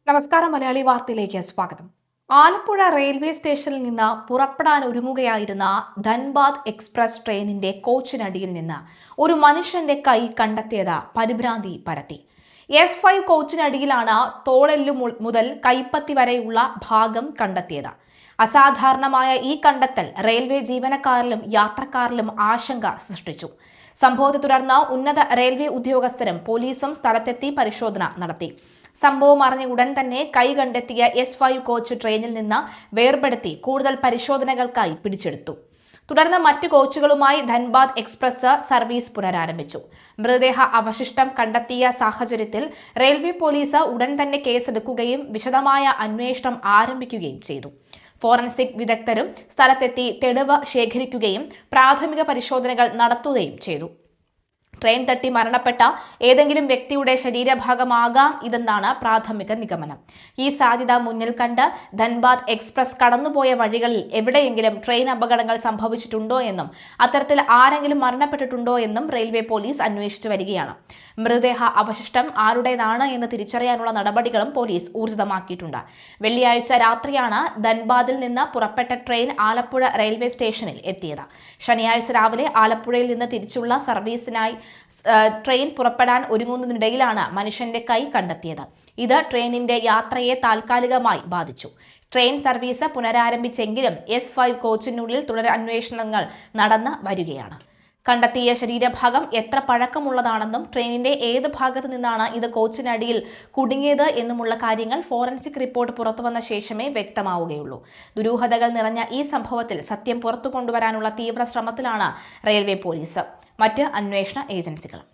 നമസ്കാരം. മലയാളി വാർത്തയിലേക്ക് സ്വാഗതം. ആലപ്പുഴ റെയിൽവേ സ്റ്റേഷനിൽ നിന്ന് പുറപ്പെടാൻ ഒരുങ്ങുകയായിരുന്ന ധൻബാദ് എക്സ്പ്രസ് ട്രെയിനിന്റെ കോച്ചിനടിയിൽ നിന്ന് ഒരു മനുഷ്യന്റെ കൈ കണ്ടെത്തിയത് പരിഭ്രാന്തി പരത്തി. S5 കോച്ചിനടിയിലാണ് തോളെല്ലു മുതൽ കൈപ്പത്തി വരെയുള്ള ഭാഗം കണ്ടെത്തിയത്. അസാധാരണമായ ഈ കണ്ടെത്തൽ റെയിൽവേ ജീവനക്കാരിലും യാത്രക്കാരിലും ആശങ്ക സൃഷ്ടിച്ചു. സംഭവത്തെ തുടർന്ന് ഉന്നത റെയിൽവേ ഉദ്യോഗസ്ഥരും പോലീസും സ്ഥലത്തെത്തി പരിശോധന നടത്തി. സംഭവം അറിഞ്ഞ ഉടൻ തന്നെ കൈ കണ്ടെത്തിയ S5 കോച്ച് ട്രെയിനിൽ നിന്ന് വേർപെടുത്തി കൂടുതൽ പരിശോധനകൾക്കായി പിടിച്ചെടുത്തു. തുടർന്ന് മറ്റു കോച്ചുകളുമായി ധൻബാദ് എക്സ്പ്രസ് സർവീസ് പുനരാരംഭിച്ചു. മൃതദേഹ അവശിഷ്ടം കണ്ടെത്തിയ സാഹചര്യത്തിൽ റെയിൽവേ പോലീസ് ഉടൻ തന്നെ കേസെടുക്കുകയും വിശദമായ അന്വേഷണം ആരംഭിക്കുകയും ചെയ്തു. ഫോറൻസിക് വിദഗ്ധരും സ്ഥലത്തെത്തി തെളിവ് ശേഖരിക്കുകയും പ്രാഥമിക പരിശോധനകൾ നടത്തുകയും ചെയ്തു. ട്രെയിൻ തട്ടി മരണപ്പെട്ട ഏതെങ്കിലും വ്യക്തിയുടെ ശരീരഭാഗമാകാം ഇതെന്നാണ് പ്രാഥമിക നിഗമനം. ഈ സാധ്യത മുന്നിൽ കണ്ട് ധൻബാദ് എക്സ്പ്രസ് കടന്നുപോയ വഴികളിൽ എവിടെയെങ്കിലും ട്രെയിൻ അപകടങ്ങൾ സംഭവിച്ചിട്ടുണ്ടോ എന്നും അത്തരത്തിൽ ആരെങ്കിലും മരണപ്പെട്ടിട്ടുണ്ടോ എന്നും റെയിൽവേ പോലീസ് അന്വേഷിച്ചു വരികയാണ്. മൃതദേഹ അവശിഷ്ടം ആരുടേതാണ് എന്ന് തിരിച്ചറിയാനുള്ള നടപടികളും പോലീസ് ഊർജിതമാക്കിയിട്ടുണ്ട്. വെള്ളിയാഴ്ച രാത്രിയാണ് ധൻബാദിൽ നിന്ന് പുറപ്പെട്ട ട്രെയിൻ ആലപ്പുഴ റെയിൽവേ സ്റ്റേഷനിൽ എത്തിയത്. ശനിയാഴ്ച രാവിലെ ആലപ്പുഴയിൽ നിന്ന് തിരിച്ചുള്ള സർവീസിനായി ട്രെയിൻ പുറപ്പെടാൻ ഒരുങ്ങുന്നതിനിടയിലാണ് മനുഷ്യന്റെ കൈ കണ്ടെത്തിയത്. ഇത് ട്രെയിനിന്റെ യാത്രയെ താൽക്കാലികമായി ബാധിച്ചു. ട്രെയിൻ സർവീസ് പുനരാരംഭിച്ചെങ്കിലും S5 കോച്ചിനുള്ളിൽ തുടരന്വേഷണങ്ങൾ നടന്നു വരികയാണ്. കണ്ടെത്തിയ ശരീരഭാഗം എത്ര പഴക്കമുള്ളതാണെന്നും ട്രെയിനിന്റെ ഏത് ഭാഗത്തു നിന്നാണ് ഇത് കോച്ചിനടിയിൽ കുടുങ്ങിയത് എന്നുമുള്ള കാര്യങ്ങൾ ഫോറൻസിക് റിപ്പോർട്ട് പുറത്തുവന്ന ശേഷമേ വ്യക്തമാവുകയുള്ളൂ. ദുരൂഹതകൾ നിറഞ്ഞ ഈ സംഭവത്തിൽ സത്യം പുറത്തു കൊണ്ടുവരാനുള്ള തീവ്ര ശ്രമത്തിലാണ് റെയിൽവേ പോലീസ്, മറ്റ് അന്വേഷണ ഏജൻസികളും.